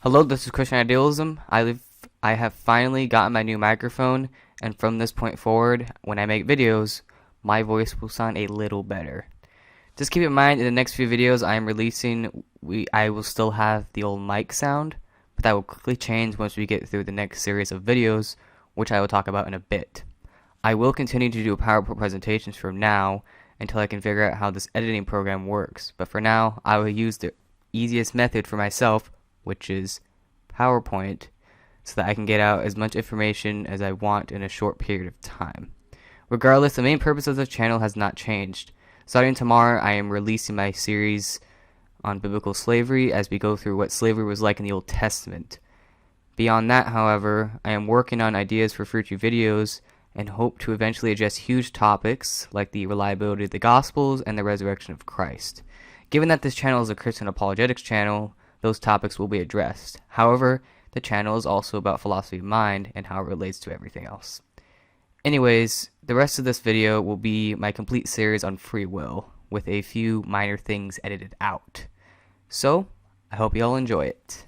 Hello, this is Christian Idealism. I have finally gotten my new microphone, and from this point forward, when I make videos, my voice will sound a little better. Just keep in mind, in the next few videos I am releasing, I will still have the old mic sound, but that will quickly change once we get through the next series of videos, which I will talk about in a bit. I will continue to do PowerPoint presentations from now until I can figure out how this editing program works, but for now, I will use the easiest method for myself, which is PowerPoint, so that I can get out as much information as I want in a short period of time. Regardless, the main purpose of this channel has not changed. Starting tomorrow, I am releasing my series on biblical slavery as we go through what slavery was like in the Old Testament. Beyond that, however, I am working on ideas for future videos and hope to eventually address huge topics like the reliability of the Gospels and the resurrection of Christ. Given that this channel is a Christian apologetics channel, those topics will be addressed. However, the channel is also about philosophy of mind and how it relates to everything else. Anyways, the rest of this video will be my complete series on free will, with a few minor things edited out. So, I hope you all enjoy it.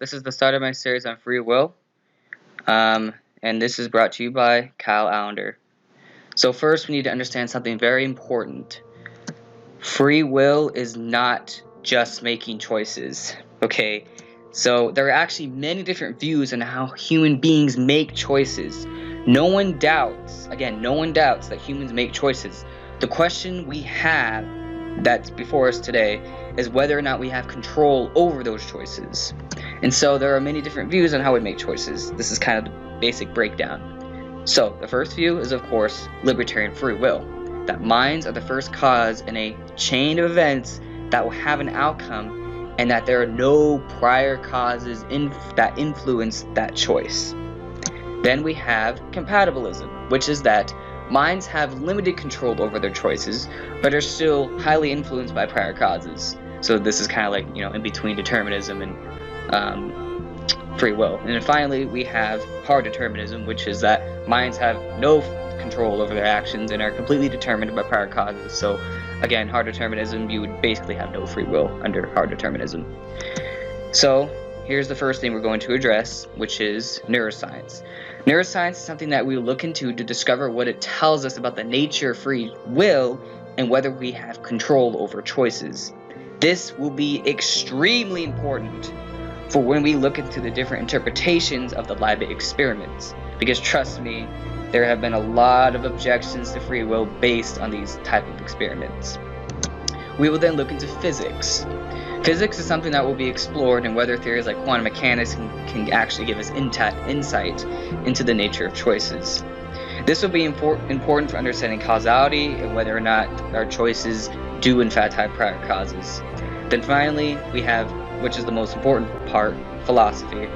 This is the start of my series on free will, and this is brought to you by Kyle Allender. So first, we need to understand something very important. Free will is not just making choices, okay? So there are actually many different views on how human beings make choices. No one doubts that humans make choices. The question we have that's before us today is whether or not we have control over those choices. And so there are many different views on how we make choices. This is kind of the basic breakdown. So the first view is, of course, libertarian free will. That minds are the first cause in a chain of events that will have an outcome, and that there are no prior causes that influence that choice. Then we have compatibilism, which is that minds have limited control over their choices, but are still highly influenced by prior causes. So this is kind of like, in between determinism and free will. And then finally, we have hard determinism, which is that minds have no control over their actions and are completely determined by prior causes. So again, hard determinism, you would basically have no free will under hard determinism. So here's the first thing we're going to address, which is neuroscience. Neuroscience is something that we look into to discover what it tells us about the nature of free will and whether we have control over choices. This will be extremely important for when we look into the different interpretations of the Libet experiments, because trust me, there have been a lot of objections to free will based on these type of experiments. We will then look into physics. Physics is something that will be explored, and whether theories like quantum mechanics can actually give us insight into the nature of choices. This will be important for understanding causality and whether or not our choices do in fact have prior causes. Then finally, we have, which is the most important part, philosophy.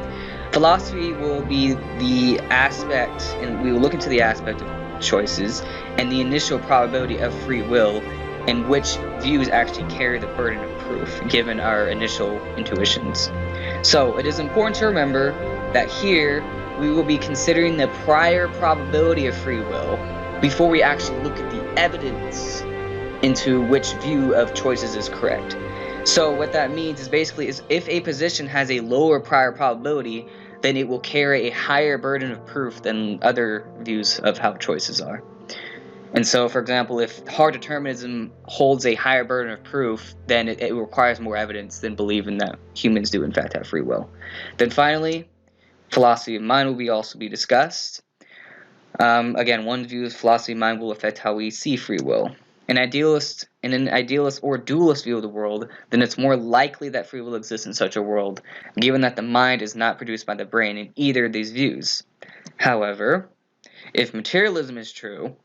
Philosophy will be the aspect, and we will look into the aspect of choices and the initial probability of free will, and which views actually carry the burden of proof given our initial intuitions. So it is important to remember that here we will be considering the prior probability of free will before we actually look at the evidence into which view of choices is correct. So what that means is basically if a position has a lower prior probability, then it will carry a higher burden of proof than other views of how choices are. And so, for example, if hard determinism holds a higher burden of proof, then it requires more evidence than believing that humans do in fact have free will. Then finally, philosophy of mind will also be discussed. Again, one view is philosophy of mind will affect how we see free will. In an idealist or dualist view of the world, then it's more likely that free will exists in such a world, given that the mind is not produced by the brain in either of these views. However, if materialism is true,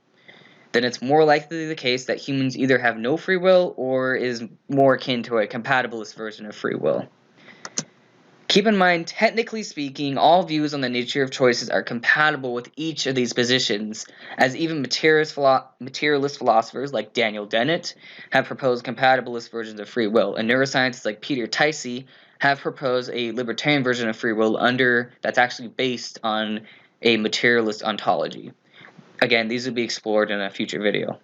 then it's more likely the case that humans either have no free will or is more akin to a compatibilist version of free will. Keep in mind, technically speaking, all views on the nature of choices are compatible with each of these positions, as even materialist philosophers like Daniel Dennett have proposed compatibilist versions of free will, and neuroscientists like Peter Ticey have proposed a libertarian version of free will that's actually based on a materialist ontology. Again, these will be explored in a future video.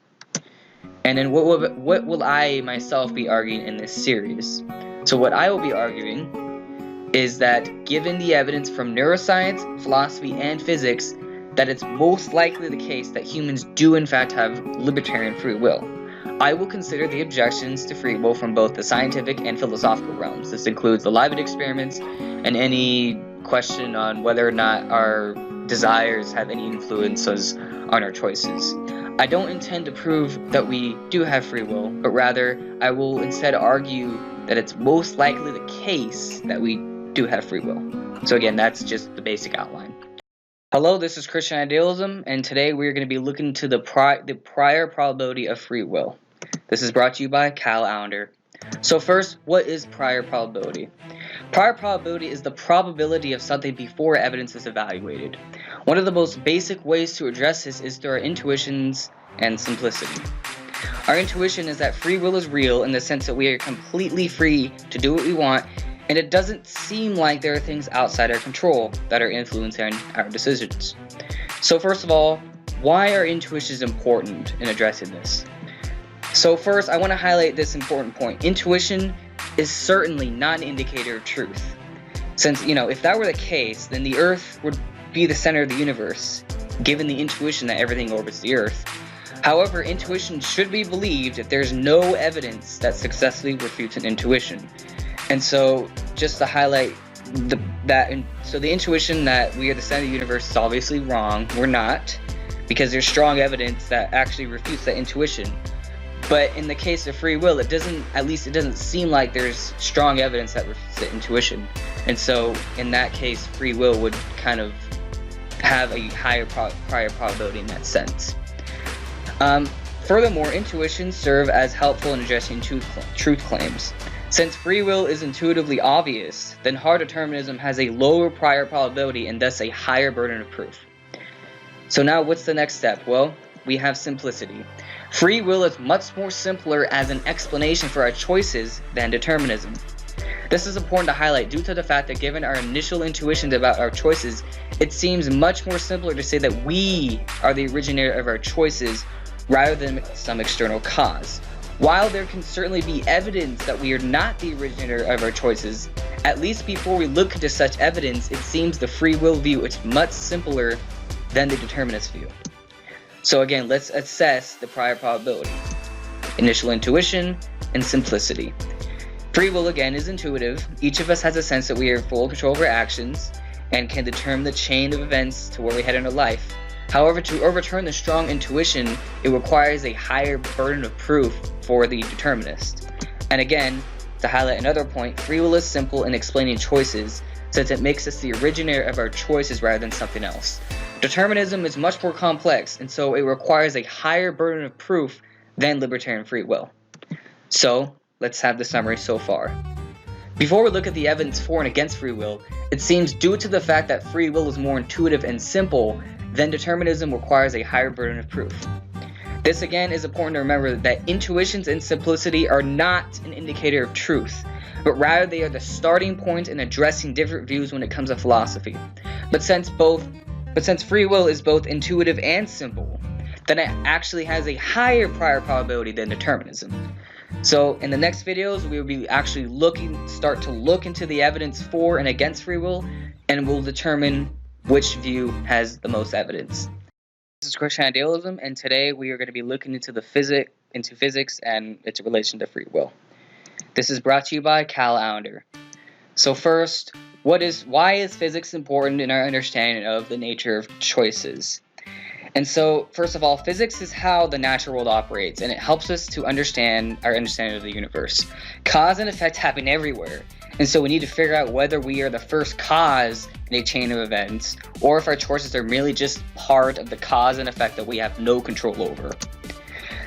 And then what will I myself be arguing in this series? So what I will be arguing is that given the evidence from neuroscience, philosophy, and physics, that it's most likely the case that humans do in fact have libertarian free will. I will consider the objections to free will from both the scientific and philosophical realms. This includes the Libet experiments and any question on whether or not our desires have any influences on our choices. I don't intend to prove that we do have free will, but rather I will instead argue that it's most likely the case that we do have free will. So again, that's just the basic outline. Hello, this is Christian Idealism, and today we're going to be looking into the prior probability of free will. This is brought to you by Cal Allender. So first, what is prior probability? Prior probability is the probability of something before evidence is evaluated. One of the most basic ways to address this is through our intuitions and simplicity. Our intuition is that free will is real in the sense that we are completely free to do what we want, and it doesn't seem like there are things outside our control that are influencing our decisions. So first of all, why are intuitions important in addressing this? So first, I want to highlight this important point. Intuition is certainly not an indicator of truth. Since, if that were the case, then the Earth would be the center of the universe, given the intuition that everything orbits the Earth. However, intuition should be believed if there's no evidence that successfully refutes an intuition. And so, just to highlight the intuition that we are the center of the universe is obviously wrong. We're not, because there's strong evidence that actually refutes that intuition. But in the case of free will, it doesn't seem like there's strong evidence that refutes the intuition. And so, in that case, free will would kind of have a higher prior probability in that sense. Furthermore, intuitions serve as helpful in addressing truth claims. Since free will is intuitively obvious, then hard determinism has a lower prior probability and thus a higher burden of proof. So now what's the next step? Well, we have simplicity. Free will is much more simpler as an explanation for our choices than determinism. This is important to highlight due to the fact that given our initial intuitions about our choices, it seems much more simpler to say that we are the originator of our choices rather than some external cause. While there can certainly be evidence that we are not the originator of our choices, at least before we look into such evidence, it seems the free will view is much simpler than the determinist view. So again, let's assess the prior probability. Initial intuition and simplicity. Free will again is intuitive. Each of us has a sense that we are in full control of our actions and can determine the chain of events to where we head in our life. However, to overturn the strong intuition, it requires a higher burden of proof for the determinist. And again, to highlight another point, free will is simple in explaining choices since it makes us the originator of our choices rather than something else. Determinism is much more complex, and so it requires a higher burden of proof than libertarian free will. So, let's have the summary so far. Before we look at the evidence for and against free will, it seems due to the fact that free will is more intuitive and simple, then determinism requires a higher burden of proof. This again is important to remember that intuitions and simplicity are not an indicator of truth, but rather they are the starting point in addressing different views when it comes to philosophy. But since free will is both intuitive and simple, then it actually has a higher prior probability than determinism. So in the next videos, we will be actually start to look into the evidence for and against free will, and we'll determine which view has the most evidence. This is Christian Idealism, and today we are going to be looking into physics and its relation to free will. This is brought to you by Cal Allender. So first, why is physics important in our understanding of the nature of choices? And so, first of all, physics is how the natural world operates, and it helps us to understand our understanding of the universe. Cause and effect happen everywhere, and so we need to figure out whether we are the first cause in a chain of events, or if our choices are merely just part of the cause and effect that we have no control over.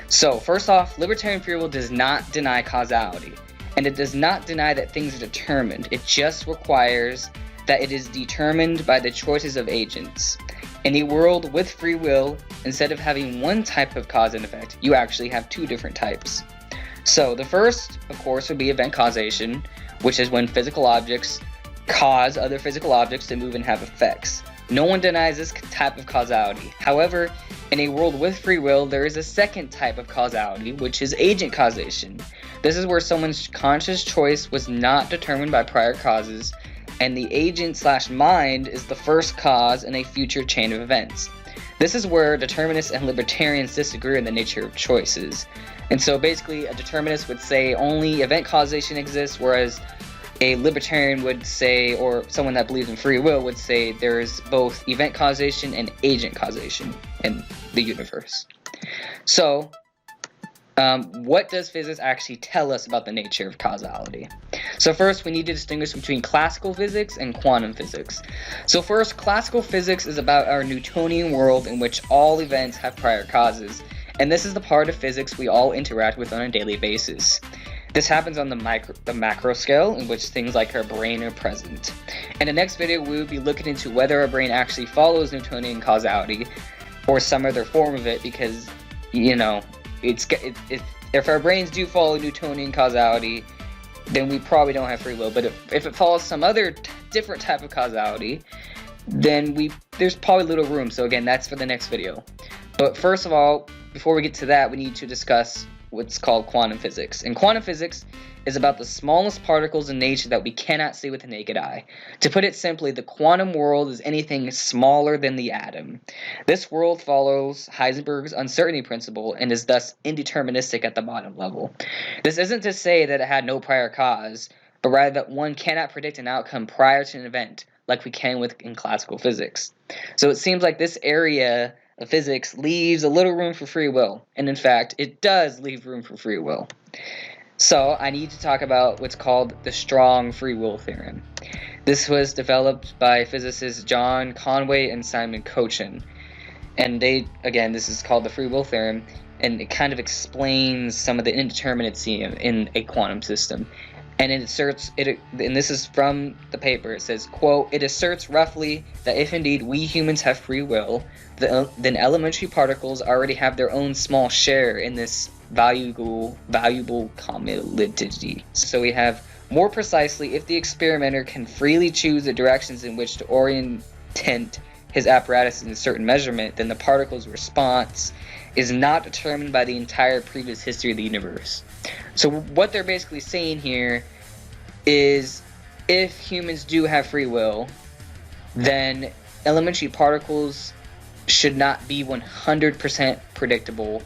So, first off, libertarian free will does not deny causality, and it does not deny that things are determined. It just requires that it is determined by the choices of agents. In a world with free will, instead of having one type of cause and effect, you actually have two different types. So the first, of course, would be event causation, which is when physical objects cause other physical objects to move and have effects. No one denies this type of causality. However, in a world with free will, there is a second type of causality, which is agent causation. This is where someone's conscious choice was not determined by prior causes, and the agent/mind is the first cause in a future chain of events. This is where determinists and libertarians disagree on the nature of choices. And so basically, a determinist would say only event causation exists, whereas a libertarian would say, or someone that believes in free will would say, there's both event causation and agent causation in the universe. So, what does physics actually tell us about the nature of causality? So first, we need to distinguish between classical physics and quantum physics. So first, classical physics is about our Newtonian world in which all events have prior causes, and this is the part of physics we all interact with on a daily basis. This happens on the macro scale, in which things like our brain are present. In the next video, we will be looking into whether our brain actually follows Newtonian causality, or some other form of it, because, you know, if our brains do follow Newtonian causality, then we probably don't have free will. But if it follows some other different type of causality, then there's probably little room. So again, that's for the next video. But first of all, before we get to that, we need to discuss what's called quantum physics. And quantum physics is about the smallest particles in nature that we cannot see with the naked eye. To put it simply, the quantum world is anything smaller than the atom. This world follows Heisenberg's uncertainty principle and is thus indeterministic at the bottom level. This isn't to say that it had no prior cause, but rather that one cannot predict an outcome prior to an event, like we can in classical physics. So it seems like this area of physics leaves a little room for free will, and in fact, it does leave room for free will. So I need to talk about what's called the strong free will theorem. This was developed by physicists John Conway and Simon Cochin, and this is called the free will theorem, and it kind of explains some of the indeterminacy in a quantum system. And it asserts, and this is from the paper, it says, quote, "It asserts roughly that if indeed we humans have free will, then elementary particles already have their own small share in this valuable commodity." So we have, more precisely, if the experimenter can freely choose the directions in which to orient his apparatus in a certain measurement, then the particle's response is not determined by the entire previous history of the universe. So what they're basically saying here is, if humans do have free will, then elementary particles should not be 100% predictable,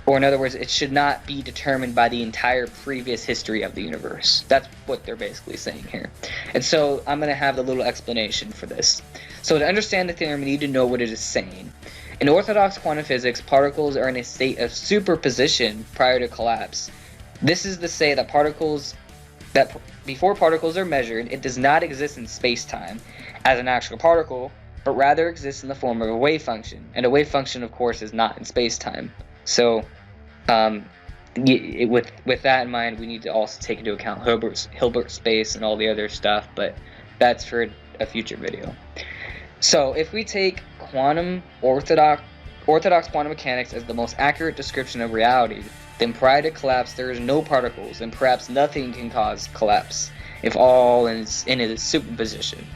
or in other words, it should not be determined by the entire previous history of the universe. That's what they're basically saying here. And so I'm going to have a little explanation for this. So to understand the theorem, we need to know what it is saying. In orthodox quantum physics, particles are in a state of superposition prior to collapse. This is to say that before particles are measured, it does not exist in space-time as an actual particle, but rather exists in the form of a wave function. And a wave function, of course, is not in space-time. So, with that in mind, we need to also take into account Hilbert space and all the other stuff, but that's for a future video. So, if we take orthodox quantum mechanics as the most accurate description of reality, then prior to collapse there is no particles, and perhaps nothing can cause collapse if all is in a superposition.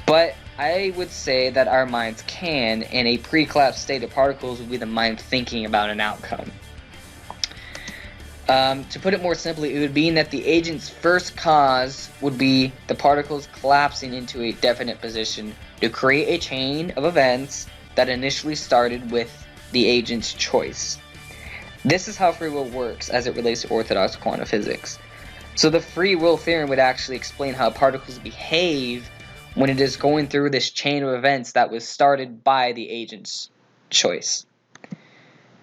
But I would say that our minds can, in a pre-collapse state of particles, would be the mind thinking about an outcome. To put it more simply, it would mean that the agent's first cause would be the particles collapsing into a definite position to create a chain of events that initially started with the agent's choice. This is how free will works as it relates to orthodox quantum physics. So the free will theorem would actually explain how particles behave when it is going through this chain of events that was started by the agent's choice.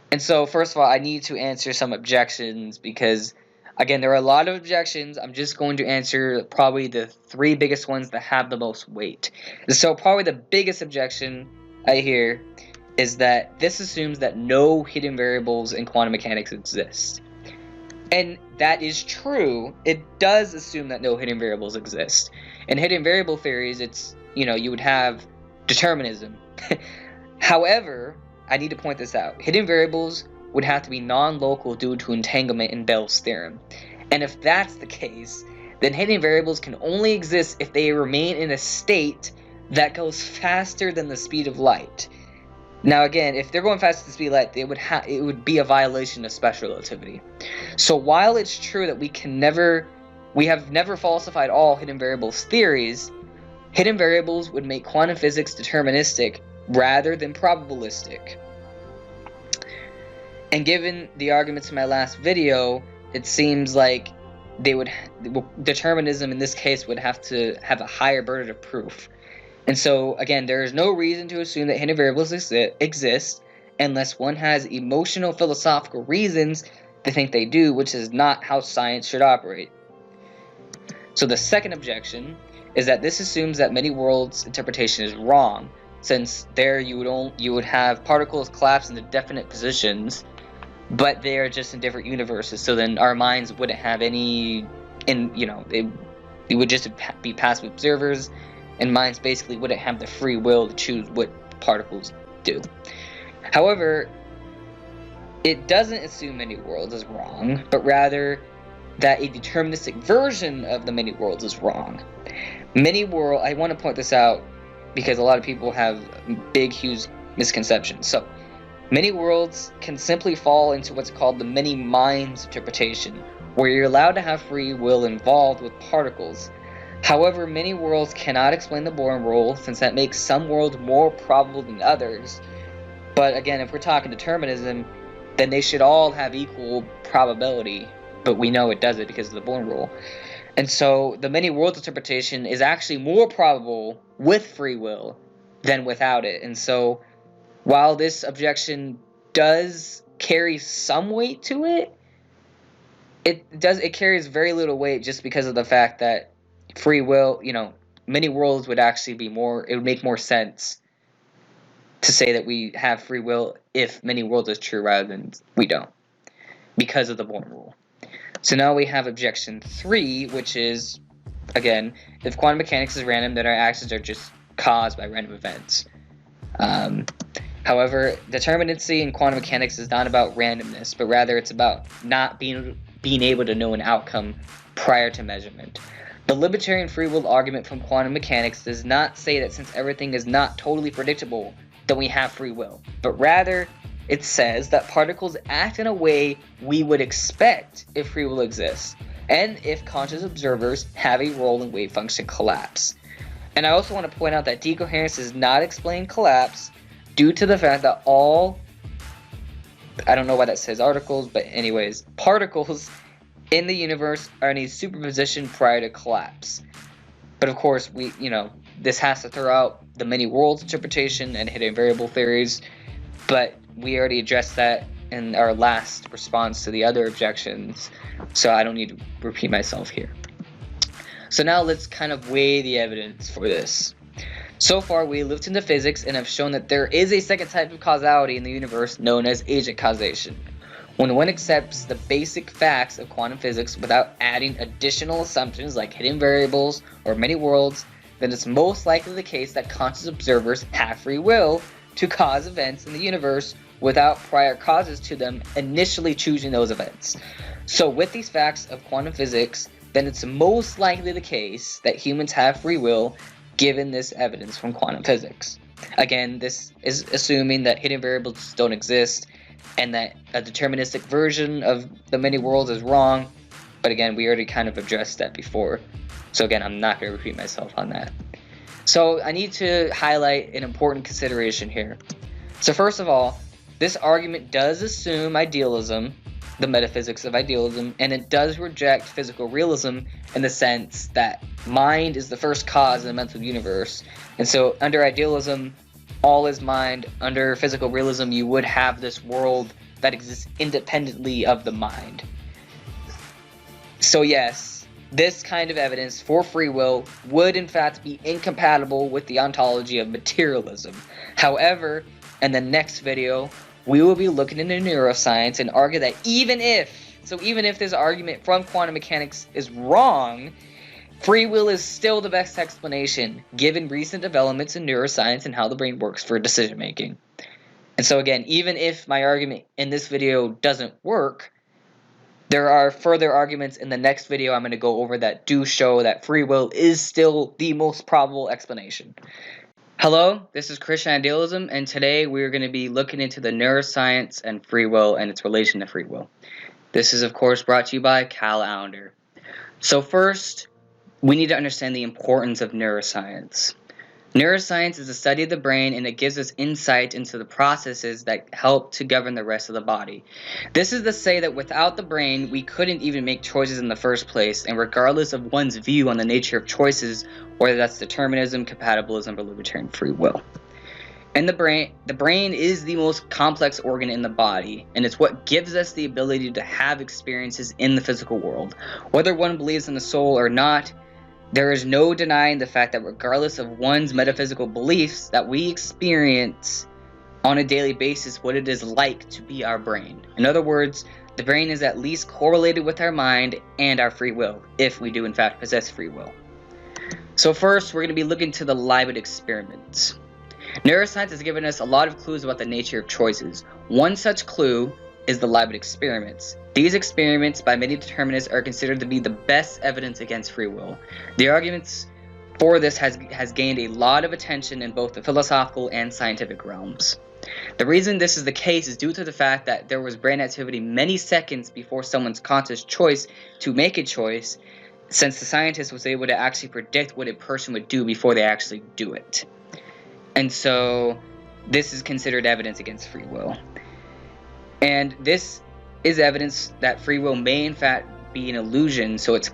And so, first of all, I need to answer some objections because, again, there are a lot of objections. I'm just going to answer probably the three biggest ones that have the most weight. So probably the biggest objection I hear is that this assumes that no hidden variables in quantum mechanics exist. And that is true. It does assume that no hidden variables exist. In hidden variable theories, you would have determinism. However, I need to point this out. Hidden variables would have to be non-local due to entanglement in Bell's theorem. And if that's the case, then hidden variables can only exist if they remain in a state that goes faster than the speed of light. Now again, if they're going faster than the speed of light, it would be a violation of special relativity. So while it's true that we have never falsified all hidden variables theories, hidden variables would make quantum physics deterministic rather than probabilistic. And given the arguments in my last video, it seems like determinism in this case would have to have a higher burden of proof. And so, again, there is no reason to assume that hidden variables exist unless one has emotional philosophical reasons to think they do, which is not how science should operate. So the second objection is that this assumes that many worlds interpretation is wrong, since there you would have particles collapse into definite positions, but they are just in different universes. So then our minds wouldn't have any, we would just be passive observers, and minds basically wouldn't have the free will to choose what particles do. However, it doesn't assume many worlds is wrong, but rather that a deterministic version of the many worlds is wrong. I want to point this out because a lot of people have big, huge misconceptions. So, many worlds can simply fall into what's called the many minds interpretation, where you're allowed to have free will involved with particles. However, many worlds cannot explain the Bohr rule, since that makes some worlds more probable than others. But again, if we're talking determinism, then they should all have equal probability, but we know it doesn't because of the Bohr rule. And so the many worlds interpretation is actually more probable with free will than without it. And so while this objection does carry some weight to it, it carries very little weight just because of the fact that free will, many worlds would actually be it would make more sense to say that we have free will if many worlds is true rather than we don't, because of the Bohr rule. So now we have objection 3, which is, again, if quantum mechanics is random, then our actions are just caused by random events. However, determinacy in quantum mechanics is not about randomness, but rather it's about not being able to know an outcome prior to measurement. The libertarian free will argument from quantum mechanics does not say that since everything is not totally predictable, then we have free will, but rather it says that particles act in a way we would expect if free will exists, and if conscious observers have a role in wave function collapse. And I also want to point out that decoherence does not explain collapse due to the fact that I don't know why that says articles, but anyways, particles in the universe are in a superposition prior to collapse. But of course, this has to throw out the many worlds interpretation and hidden variable theories, but we already addressed that in our last response to the other objections, so I don't need to repeat myself here. So now let's kind of weigh the evidence for this. So far, we looked into physics and have shown that there is a second type of causality in the universe known as agent causation. When one accepts the basic facts of quantum physics without adding additional assumptions like hidden variables or many worlds, then it's most likely the case that conscious observers have free will to cause events in the universe without prior causes to them initially choosing those events. So with these facts of quantum physics, then it's most likely the case that humans have free will given this evidence from quantum physics. Again, this is assuming that hidden variables don't exist and that a deterministic version of the many worlds is wrong, but again, we already kind of addressed that before. So again, I'm not going to repeat myself on that. So I need to highlight an important consideration here. So first of all, this argument does assume idealism, the metaphysics of idealism, and it does reject physical realism in the sense that mind is the first cause in the mental universe. And so under idealism, all is mind. Under physical realism, you would have this world that exists independently of the mind. So yes, this kind of evidence for free will would in fact be incompatible with the ontology of materialism. However, in the next video, we will be looking into neuroscience and argue that even if this argument from quantum mechanics is wrong, free will is still the best explanation, given recent developments in neuroscience and how the brain works for decision making. And so again, even if my argument in this video doesn't work, There are further arguments in the next video I'm going to go over that do show that free will is still the most probable explanation. Hello, this is Christian Idealism, and today we're going to be looking into the neuroscience and free will and its relation to free will. This is, of course, brought to you by Cal Allender. So first, we need to understand the importance of neuroscience. Neuroscience is the study of the brain, and it gives us insight into the processes that help to govern the rest of the body. This is to say that without the brain, we couldn't even make choices in the first place, and regardless of one's view on the nature of choices, whether that's determinism, compatibilism, or libertarian free will. And the brain is the most complex organ in the body, and it's what gives us the ability to have experiences in the physical world. Whether one believes in the soul or not, there is no denying the fact that regardless of one's metaphysical beliefs, that we experience on a daily basis what it is like to be our brain. In other words, the brain is at least correlated with our mind and our free will, if we do in fact possess free will. So first, we're going to be looking to the Libet experiments. Neuroscience has given us a lot of clues about the nature of choices. One such clue is the Libet experiments. These experiments, by many determinists, are considered to be the best evidence against free will. The arguments for this has gained a lot of attention in both the philosophical and scientific realms. The reason this is the case is due to the fact that there was brain activity many seconds before someone's conscious choice to make a choice, since the scientist was able to actually predict what a person would do before they actually do it. And so this is considered evidence against free will. And this is evidence that free will may in fact be an illusion, so it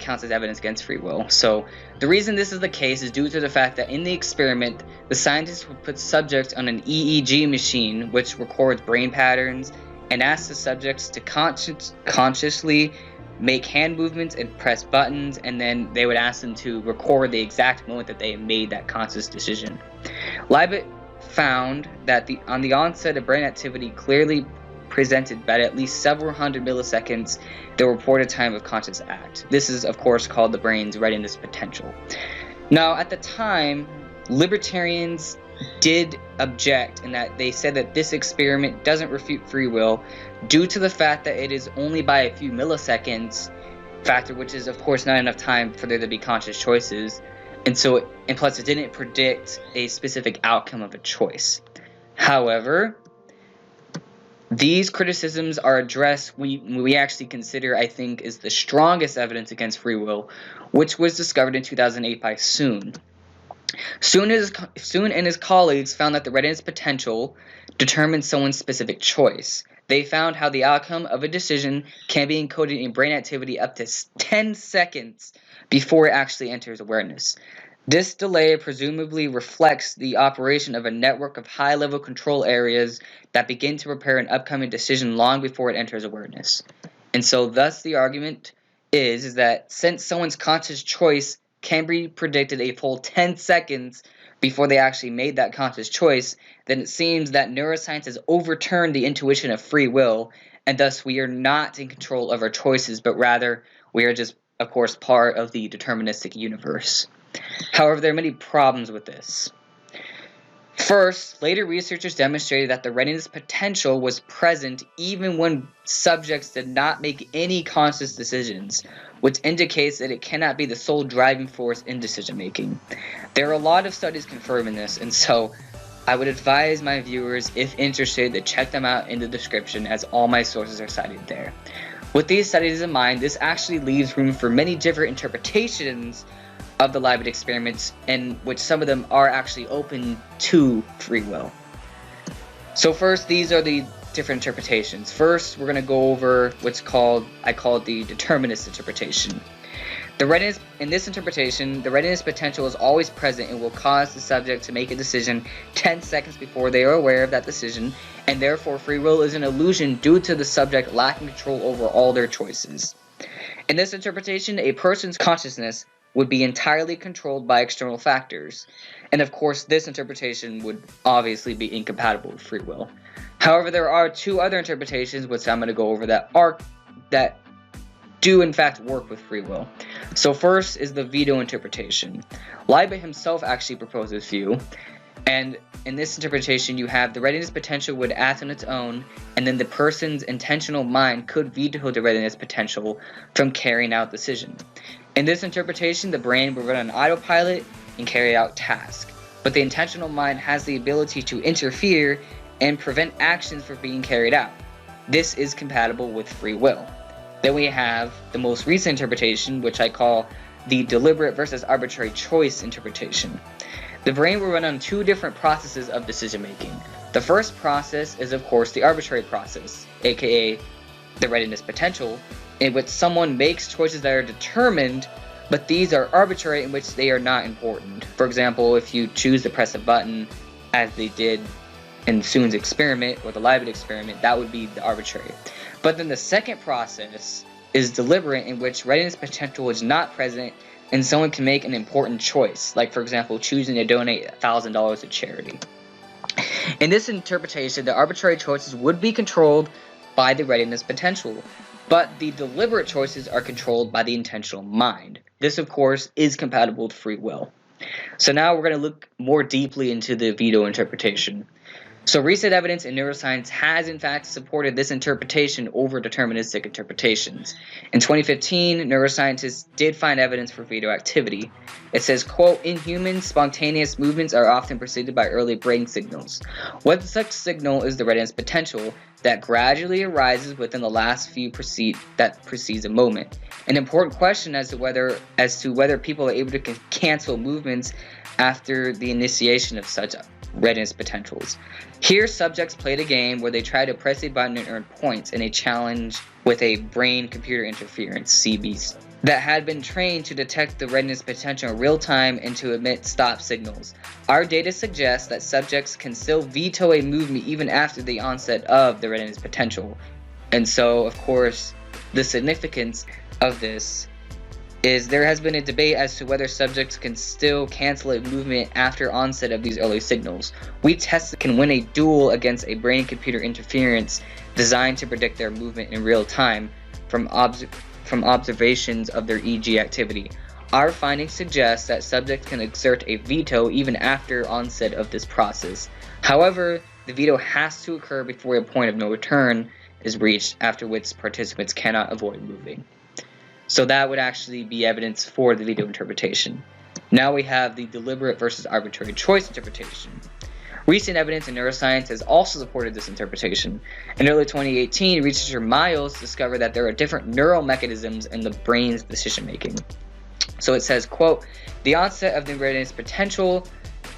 counts as evidence against free will. So the reason this is the case is due to the fact that in the experiment, the scientists would put subjects on an EEG machine, which records brain patterns, and ask the subjects to consciously make hand movements and press buttons, and then they would ask them to record the exact moment that they made that conscious decision. Libet found that on the onset of brain activity clearly presented by at least several hundred milliseconds the reported time of conscious act. This is, of course, called the brain's readiness potential. Now, at the time, libertarians did object in that they said that this experiment doesn't refute free will due to the fact that it is only by a few milliseconds factor, which is, of course, not enough time for there to be conscious choices, and plus it didn't predict a specific outcome of a choice. However, these criticisms are addressed we actually consider, I think, is the strongest evidence against free will, which was discovered in 2008 by Soon. Soon and his colleagues found that the readiness potential determines someone's specific choice. They found how the outcome of a decision can be encoded in brain activity up to 10 seconds before it actually enters awareness. This delay presumably reflects the operation of a network of high-level control areas that begin to prepare an upcoming decision long before it enters awareness. And so thus the argument is that since someone's conscious choice can be predicted a full 10 seconds before they actually made that conscious choice, then it seems that neuroscience has overturned the intuition of free will, and thus we are not in control of our choices, but rather we are just, of course, part of the deterministic universe. However, there are many problems with this. First, later researchers demonstrated that the readiness potential was present even when subjects did not make any conscious decisions, which indicates that it cannot be the sole driving force in decision-making. There are a lot of studies confirming this, and so I would advise my viewers, if interested, to check them out in the description, as all my sources are cited there. With these studies in mind, this actually leaves room for many different interpretations of the Libet experiments, in which some of them are actually open to free will. So first, these are the different interpretations. First, we're going to go over what's I call it the determinist interpretation. In this interpretation, the readiness potential is always present and will cause the subject to make a decision 10 seconds before they are aware of that decision, and therefore free will is an illusion due to the subject lacking control over all their choices. In this interpretation, a person's consciousness would be entirely controlled by external factors, and of course this interpretation would obviously be incompatible with free will. However, there are two other interpretations which I'm going to go over that do in fact work with free will. So first is the veto interpretation. Libet himself actually proposed this view, And in this interpretation, you have the readiness potential would act on its own, and then the person's intentional mind could veto the readiness potential from carrying out the decision. In this interpretation, the brain will run on autopilot and carry out tasks, but the intentional mind has the ability to interfere and prevent actions from being carried out. This is compatible with free will. Then we have the most recent interpretation, which I call the deliberate versus arbitrary choice interpretation. The brain will run on two different processes of decision making. The first process is, of course, the arbitrary process, aka the readiness potential, in which someone makes choices that are determined, but these are arbitrary in which they are not important. For example, if you choose to press a button, as they did in Soon's experiment or the Libet experiment, that would be the arbitrary. But then the second process is deliberate, in which readiness potential is not present and someone can make an important choice, like for example choosing to donate $1,000 to charity. In this interpretation, the arbitrary choices would be controlled by the readiness potential, but the deliberate choices are controlled by the intentional mind. This, of course, is compatible with free will. So now we're going to look more deeply into the veto interpretation. So recent evidence in neuroscience has in fact supported this interpretation over deterministic interpretations. In 2015, neuroscientists did find evidence for veto activity. It says, quote, "In humans, spontaneous movements are often preceded by early brain signals. One such signal is the readiness potential that gradually arises within the last few precedes a moment. An important question as to whether people are able to cancel movements after the initiation of such readiness potentials. Here, subjects played a game where they tried to press a button and earn points in a challenge with a brain-computer interference (CBC) that had been trained to detect the readiness potential in real time and to emit stop signals. Our data suggests that subjects can still veto a movement even after the onset of the readiness potential." And so, of course, the significance of this is there has been a debate as to whether subjects can still cancel a movement after onset of these early signals. We tested can win a duel against a brain-computer interference designed to predict their movement in real time from observations of their EEG activity. Our findings suggest that subjects can exert a veto even after onset of this process. However, the veto has to occur before a point of no return is reached, after which participants cannot avoid moving. So that would actually be evidence for the veto interpretation. Now we have the deliberate versus arbitrary choice interpretation. Recent evidence in neuroscience has also supported this interpretation. In early 2018, researcher Miles discovered that there are different neural mechanisms in the brain's decision making. So it says, quote, "The onset of the readiness potential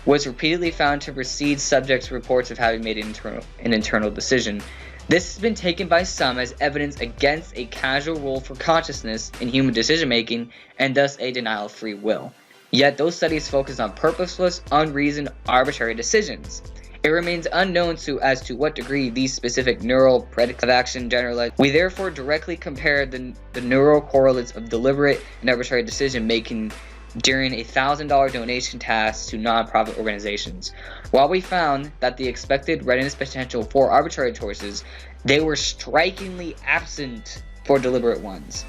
was repeatedly found to precede subjects' reports of having made an internal decision. This has been taken by some as evidence against a causal role for consciousness in human decision-making and thus a denial of free will. Yet those studies focus on purposeless, unreasoned, arbitrary decisions. It remains unknown as to what degree these specific neural predicates of action generalize. We therefore directly compare the neural correlates of deliberate and arbitrary decision-making during a $1,000 donation task to nonprofit organizations. While we found that the expected readiness potential for arbitrary choices, they were strikingly absent for deliberate ones.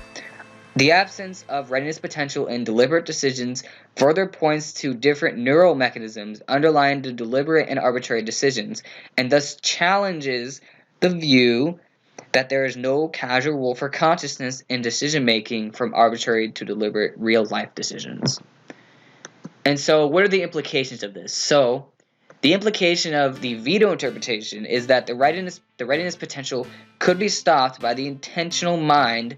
The absence of readiness potential in deliberate decisions further points to different neural mechanisms underlying the deliberate and arbitrary decisions, and thus challenges the view that there is no causal role for consciousness in decision-making from arbitrary to deliberate real-life decisions." And so what are the implications of this? So the implication of the veto interpretation is that the readiness potential could be stopped by the intentional mind,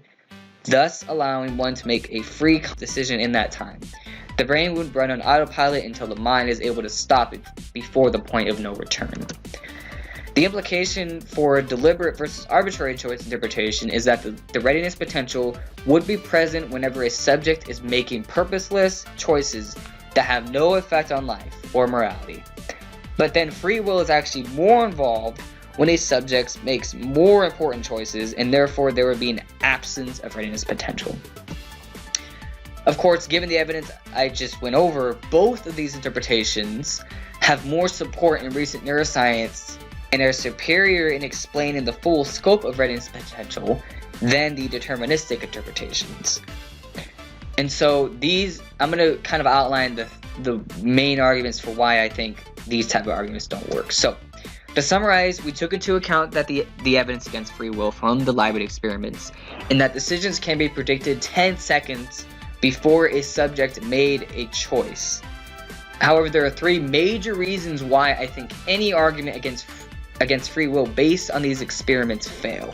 thus allowing one to make a free decision in that time. The brain would run on autopilot until the mind is able to stop it before the point of no return. The implication for deliberate versus arbitrary choice interpretation is that the readiness potential would be present whenever a subject is making purposeless choices that have no effect on life or morality. But then free will is actually more involved when a subject makes more important choices, and therefore there would be an absence of readiness potential. Of course, given the evidence I just went over, both of these interpretations have more support in recent neuroscience and are superior in explaining the full scope of readiness potential than the deterministic interpretations. And so I'm going to kind of outline the main arguments for why I think these type of arguments don't work. So, to summarize, we took into account that the evidence against free will from the Libet experiments, and that decisions can be predicted 10 seconds before a subject made a choice. However, there are 3 major reasons why I think any argument against free will based on these experiments fail.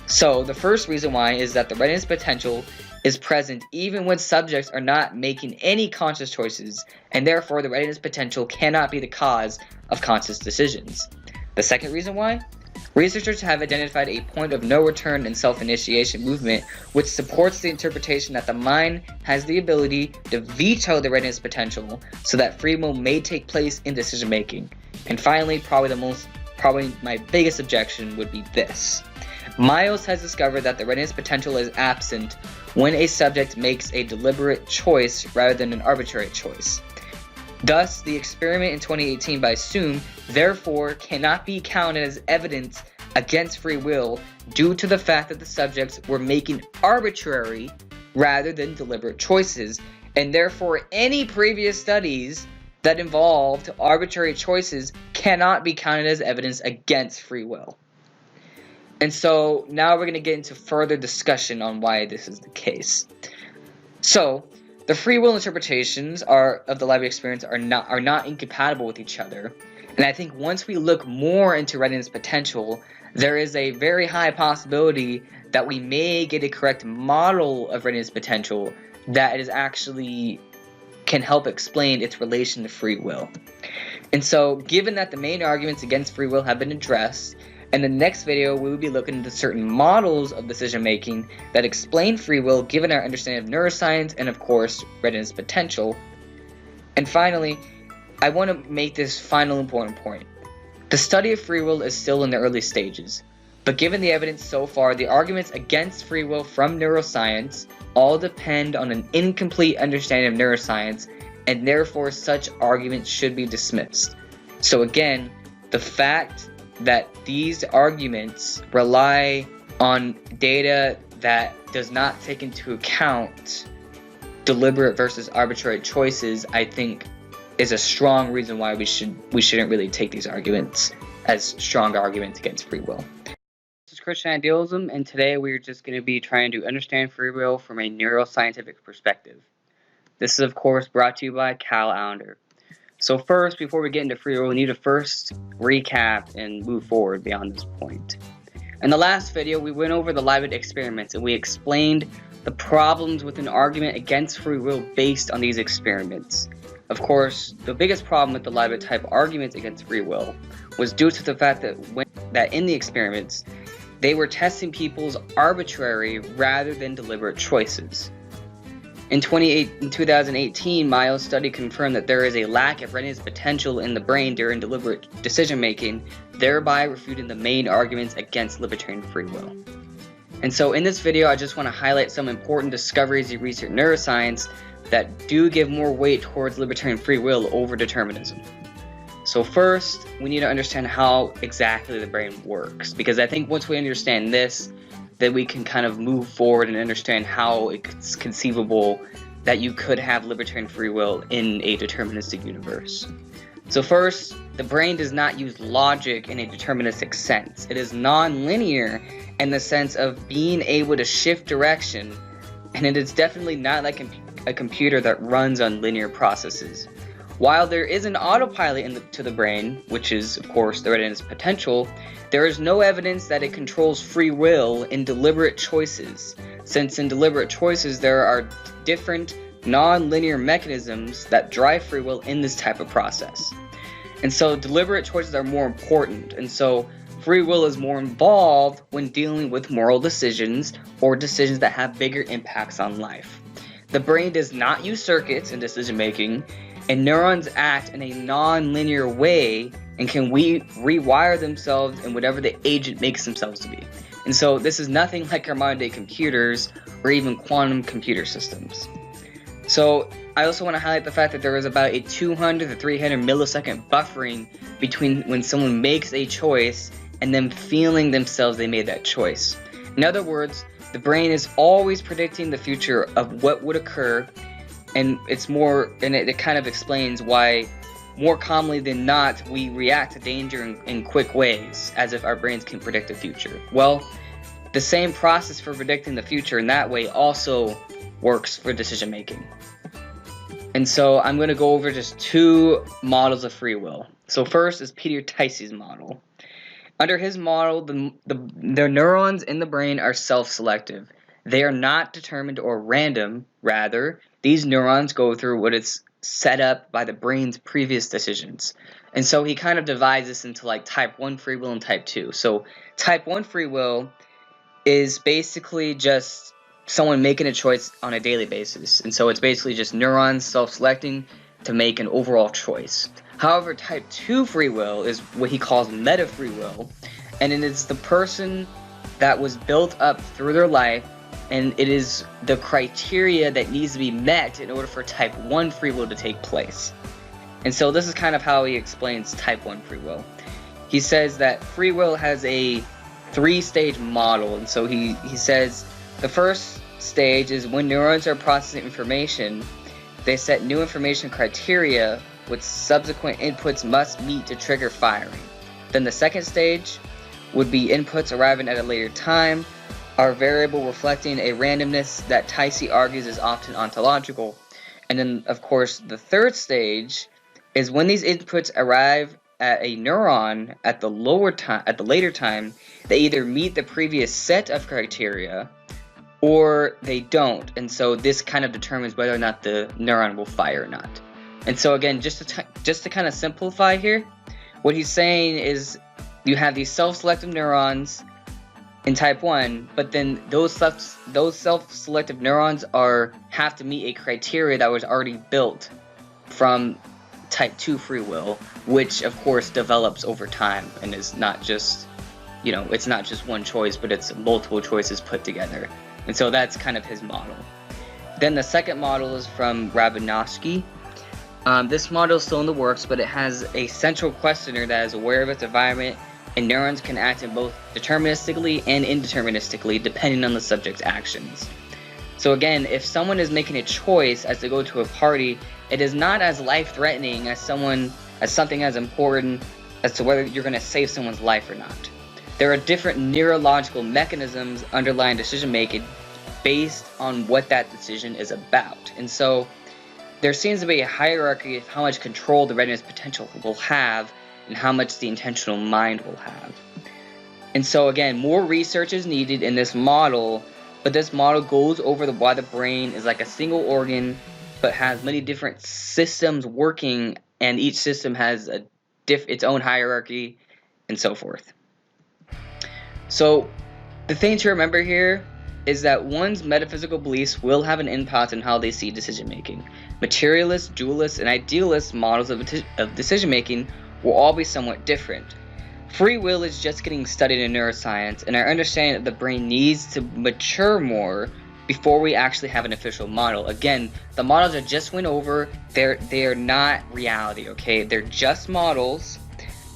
So, the first reason why is that the readiness potential is present even when subjects are not making any conscious choices, and therefore the readiness potential cannot be the cause of conscious decisions. The second reason why? Researchers have identified a point of no return in self-initiation movement, which supports the interpretation that the mind has the ability to veto the readiness potential so that free will may take place in decision making. And finally, probably my biggest objection would be this. Miles has discovered that the readiness potential is absent when a subject makes a deliberate choice rather than an arbitrary choice. Thus, the experiment in 2018 by Soom therefore cannot be counted as evidence against free will due to the fact that the subjects were making arbitrary rather than deliberate choices, and therefore any previous studies that involved arbitrary choices cannot be counted as evidence against free will. And so now we're going to get into further discussion on why this is the case. So, the free will interpretations of the Libet experience are not incompatible with each other. And I think once we look more into readiness potential, there is a very high possibility that we may get a correct model of readiness potential that is actually can help explain its relation to free will. And so, given that the main arguments against free will have been addressed, in the next video, we will be looking into certain models of decision-making that explain free will given our understanding of neuroscience and, of course, readiness potential. And finally, I want to make this final important point. The study of free will is still in the early stages, but given the evidence so far, the arguments against free will from neuroscience all depend on an incomplete understanding of neuroscience, and therefore such arguments should be dismissed. So again, the fact that these arguments rely on data that does not take into account deliberate versus arbitrary choices, I think is a strong reason why we shouldn't really take these arguments as strong arguments against free will. This is Christian Idealism, and today we're just going to be trying to understand free will from a neuroscientific perspective. This is, of course, brought to you by Cal Allender. So first, before we get into free will, we need to first recap and move forward beyond this point. In the last video, we went over the Libet experiments and we explained the problems with an argument against free will based on these experiments. Of course, the biggest problem with the Libet type arguments against free will was due to the fact that in the experiments, they were testing people's arbitrary rather than deliberate choices. In 2018, Miles' study confirmed that there is a lack of readiness potential in the brain during deliberate decision-making, thereby refuting the main arguments against libertarian free will. And so in this video, I just want to highlight some important discoveries in recent neuroscience that do give more weight towards libertarian free will over determinism. So first, we need to understand how exactly the brain works, because I think once we understand this, that we can kind of move forward and understand how it's conceivable that you could have libertarian free will in a deterministic universe. So first, the brain does not use logic in a deterministic sense. It is non-linear in the sense of being able to shift direction, and it is definitely not like a computer that runs on linear processes. While there is an autopilot to the brain, which is, of course, the readiness potential, there is no evidence that it controls free will in deliberate choices, since in deliberate choices there are different non-linear mechanisms that drive free will in this type of process. And so deliberate choices are more important, and so free will is more involved when dealing with moral decisions or decisions that have bigger impacts on life. The brain does not use circuits in decision making, and neurons act in a non-linear way and can rewire themselves in whatever the agent makes themselves to be. And so this is nothing like our modern day computers or even quantum computer systems. So I also want to highlight the fact that there is about a 200 to 300 millisecond buffering between when someone makes a choice and them feeling themselves they made that choice. In other words, the brain is always predicting the future of what would occur, and it kind of explains why more commonly than not, we react to danger in quick ways, as if our brains can predict the future. Well, the same process for predicting the future in that way also works for decision making. And so I'm going to go over just two models of free will. So first is Peter Tyson's model. Under his model, the neurons in the brain are self-selective. They are not determined or random. Rather, these neurons go through what is set up by the brain's previous decisions. And so he kind of divides this into like type 1 free will and type 2. So type 1 free will is basically just someone making a choice on a daily basis. And so it's basically just neurons self-selecting to make an overall choice. However, type 2 free will is what he calls meta free will, and it is the person that was built up through their life, and it is the criteria that needs to be met in order for type 1 free will to take place. And so this is kind of how he explains type 1 free will. He says that free will has a 3-stage model, and so he says the first stage is when neurons are processing information, they set new information criteria which subsequent inputs must meet to trigger firing. Then the second stage would be inputs arriving at a later time, are variable reflecting a randomness that Tyson argues is often ontological. And then, of course, the third stage is when these inputs arrive at a neuron at the later time, they either meet the previous set of criteria or they don't. And so this kind of determines whether or not the neuron will fire or not. And so again, just to kind of simplify here, what he's saying is you have these self-selective neurons in type 1, but then those self-selective neurons have to meet a criteria that was already built from type 2 free will, which of course develops over time and is not just, it's not just one choice, but it's multiple choices put together. And so that's kind of his model. Then the second model is from Readiness. This model is still in the works, but it has a central questioner that is aware of its environment, and neurons can act in both deterministically and indeterministically depending on the subject's actions. So again, if someone is making a choice as to go to a party, it is not as life-threatening as something as important as to whether you're going to save someone's life or not. There are different neurological mechanisms underlying decision-making based on what that decision is about. And so there seems to be a hierarchy of how much control the readiness potential will have and how much the intentional mind will have. And so again, more research is needed in this model, but this model goes over why the brain is like a single organ but has many different systems working, and each system has its own hierarchy and so forth. So the thing to remember here is that one's metaphysical beliefs will have an impact on how they see decision making. Materialist, dualist, and idealist models of decision making will all be somewhat different. Free will is just getting studied in neuroscience, and our understanding of the brain needs to mature more before we actually have an official model. Again, the models I just went over, they are not reality, okay? They're just models.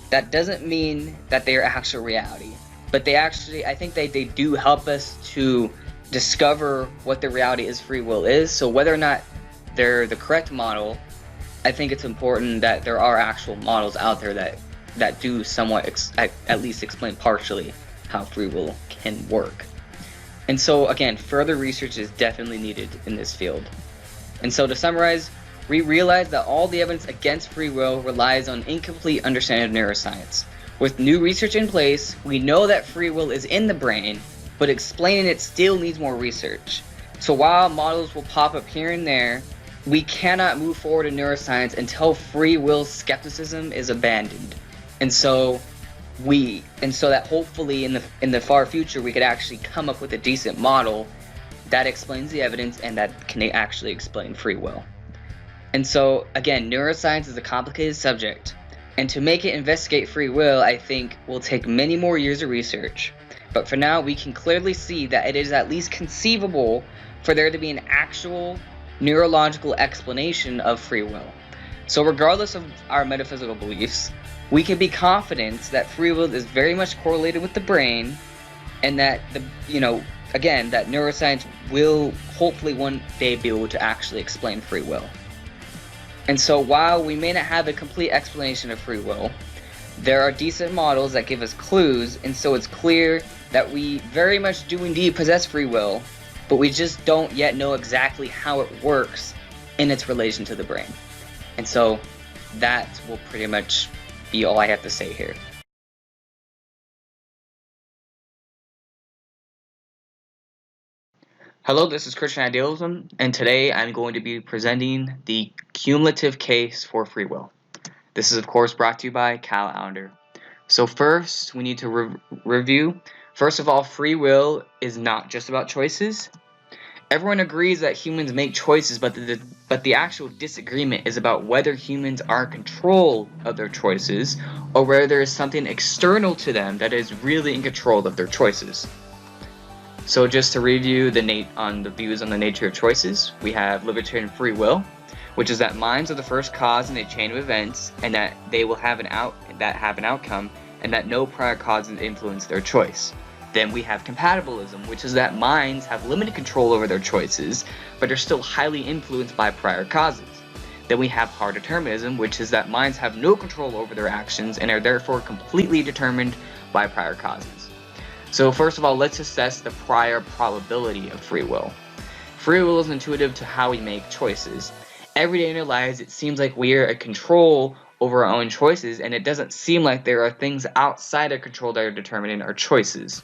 That doesn't mean that they are actual reality. But I think they do help us to discover what the reality is free will is. So whether or not they're the correct model, I think it's important that there are actual models out there that do somewhat at least explain partially how free will can work. And so again, further research is definitely needed in this field. And so to summarize, we realize that all the evidence against free will relies on incomplete understanding of neuroscience. With new research in place, we know that free will is in the brain, but explaining it still needs more research. So while models will pop up here and there, we cannot move forward in neuroscience until free will skepticism is abandoned. And so that hopefully in the far future we could actually come up with a decent model that explains the evidence and that can actually explain free will. And so again, neuroscience is a complicated subject. And to make it investigate free will, I think, will take many more years of research. But for now, we can clearly see that it is at least conceivable for there to be an actual neurological explanation of free will. So regardless of our metaphysical beliefs, we can be confident that free will is very much correlated with the brain, and that that neuroscience will hopefully one day be able to actually explain free will. And so while we may not have a complete explanation of free will, there are decent models that give us clues, and so it's clear that we very much do indeed possess free will, but we just don't yet know exactly how it works in its relation to the brain. And so that will pretty much be all I have to say here. Hello, this is Christian Idealism, and today I'm going to be presenting the cumulative case for free will. This is, of course, brought to you by Cal Allender. So first, we need to review. First of all, free will is not just about choices. Everyone agrees that humans make choices, but the actual disagreement is about whether humans are in control of their choices, or whether there is something external to them that is really in control of their choices. So just to review on the views on the nature of choices, we have libertarian free will, which is that minds are the first cause in a chain of events, and that they will have an outcome, and that no prior causes influence their choice. Then we have compatibilism, which is that minds have limited control over their choices, but are still highly influenced by prior causes. Then we have hard determinism, which is that minds have no control over their actions and are therefore completely determined by prior causes. So first of all, let's assess the prior probability of free will. Free will is intuitive to how we make choices. Every day in our lives, it seems like we are in control over our own choices, and it doesn't seem like there are things outside our control that are determining our choices.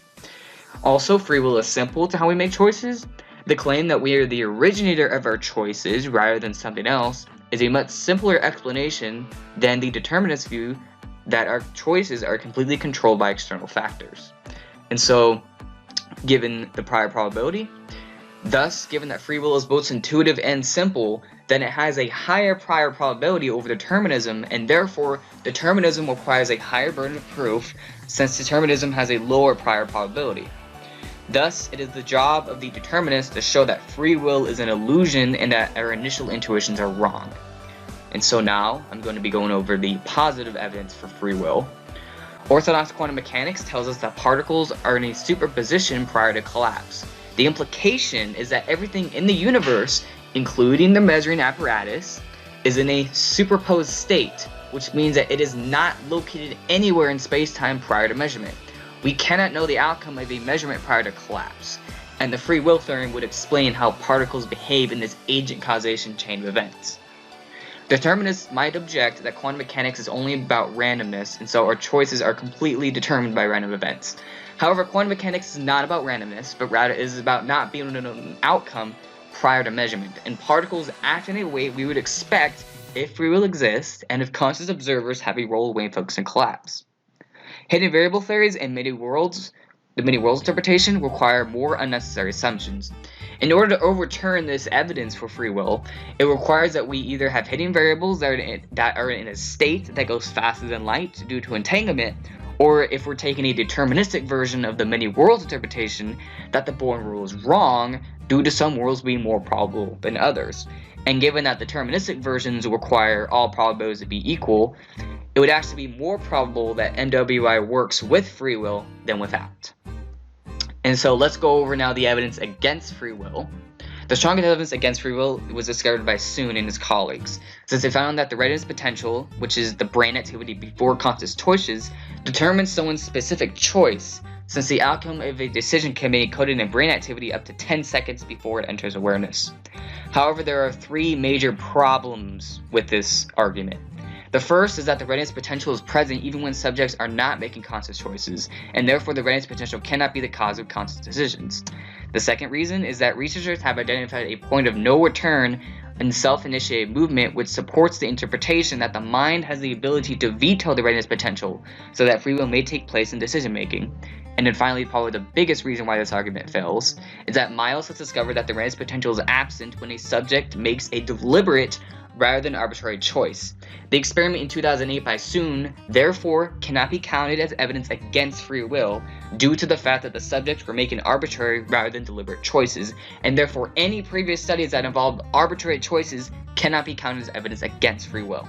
Also, free will is simple to how we make choices. The claim that we are the originator of our choices rather than something else is a much simpler explanation than the determinist view that our choices are completely controlled by external factors. And so, given the prior probability, thus, given that free will is both intuitive and simple, then it has a higher prior probability over determinism, and therefore determinism requires a higher burden of proof, since determinism has a lower prior probability. Thus, it is the job of the determinist to show that free will is an illusion and that our initial intuitions are wrong. And so now, I'm going to be going over the positive evidence for free will. Orthodox quantum mechanics tells us that particles are in a superposition prior to collapse. The implication is that everything in the universe, including the measuring apparatus, is in a superposed state, which means that it is not located anywhere in space-time prior to measurement. We cannot know the outcome of a measurement prior to collapse, and the free will theorem would explain how particles behave in this agent causation chain of events. Determinists might object that quantum mechanics is only about randomness, and so our choices are completely determined by random events. However, quantum mechanics is not about randomness, but rather is about not being able to know an outcome prior to measurement, and particles act in a way we would expect if free will exists, and if conscious observers have a role in wave focus and collapse. Hidden variable theories and the many worlds interpretation require more unnecessary assumptions. In order to overturn this evidence for free will, it requires that we either have hidden variables that are in a state that goes faster than light due to entanglement, or if we're taking a deterministic version of the many worlds interpretation, that the Born rule is wrong due to some worlds being more probable than others. And given that deterministic versions require all probabilities to be equal, it would actually be more probable that MWI works with free will than without. And so let's go over now the evidence against free will. The strongest evidence against free will was discovered by Soon and his colleagues, since they found that the readiness potential, which is the brain activity before conscious choices, determines someone's specific choice, since the outcome of a decision can be encoded in brain activity up to 10 seconds before it enters awareness. However, there are three major problems with this argument. The first is that the readiness potential is present even when subjects are not making conscious choices, and therefore the readiness potential cannot be the cause of conscious decisions. The second reason is that researchers have identified a point of no return in self-initiated movement, which supports the interpretation that the mind has the ability to veto the readiness potential, so that free will may take place in decision-making. And then finally, probably the biggest reason why this argument fails, is that Miles has discovered that the readiness potential is absent when a subject makes a deliberate rather than arbitrary choice. The experiment in 2008 by Soon, therefore, cannot be counted as evidence against free will due to the fact that the subjects were making arbitrary rather than deliberate choices, and therefore any previous studies that involved arbitrary choices cannot be counted as evidence against free will.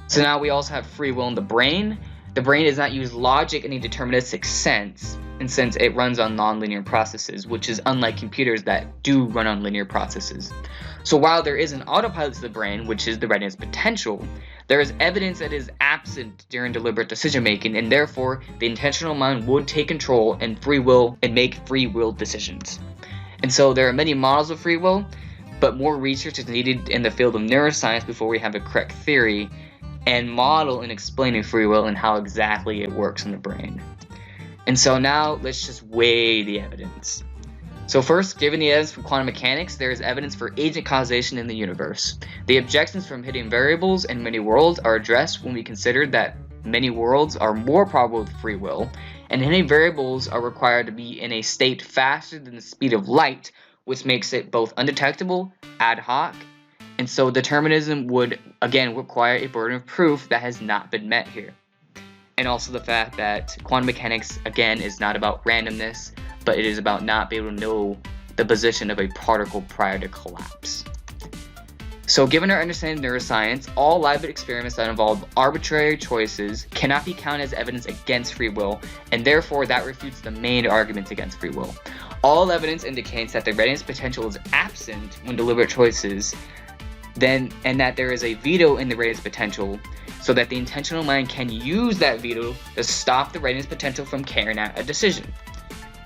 So now we also have free will in the brain. The brain does not use logic in a deterministic sense. and since it runs on nonlinear processes, which is unlike computers that do run on linear processes. So while there is an autopilot to the brain, which is the readiness potential, there is evidence that is absent during deliberate decision making, and therefore the intentional mind would take control and make free will decisions. And so there are many models of free will, but more research is needed in the field of neuroscience before we have a correct theory and model in explaining free will and how exactly it works in the brain. And so now let's just weigh the evidence. So first, given the evidence from quantum mechanics, there is evidence for agent causation in the universe. The objections from hidden variables and many worlds are addressed when we consider that many worlds are more probable with free will, and hidden variables are required to be in a state faster than the speed of light, which makes it both undetectable, ad hoc, and so determinism would again require a burden of proof that has not been met here. And also the fact that quantum mechanics again is not about randomness, but it is about not being able to know the position of a particle prior to collapse. So given our understanding of neuroscience, all Libet experiments that involve arbitrary choices cannot be counted as evidence against free will, and therefore that refutes the main arguments against free will. All evidence indicates that the readiness potential is absent when deliberate choices, and that there is a veto in the readiness potential, so that the intentional mind can use that veto to stop the readiness potential from carrying out a decision.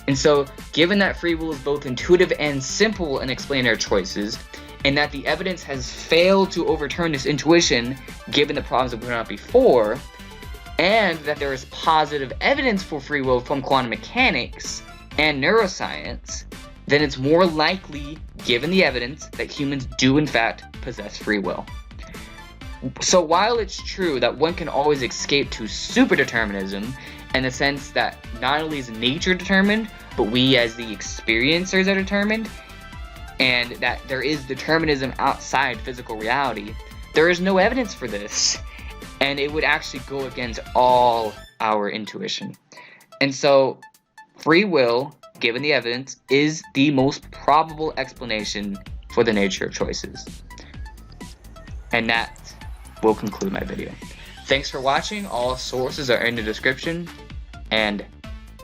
And so, given that free will is both intuitive and simple in explaining our choices, and that the evidence has failed to overturn this intuition given the problems that we pointed out before, and that there is positive evidence for free will from quantum mechanics and neuroscience, then it's more likely, given the evidence, that humans do in fact possess free will. So while it's true that one can always escape to superdeterminism, in the sense that not only is nature determined, but we as the experiencers are determined, and that there is determinism outside physical reality, there is no evidence for this, and it would actually go against all our intuition. And so free will, given the evidence, is the most probable explanation for the nature of choices. And that will conclude my video. Thanks for watching. All sources are in the description, and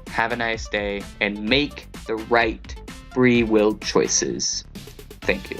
have a nice day and make the right free will choices. Thank you.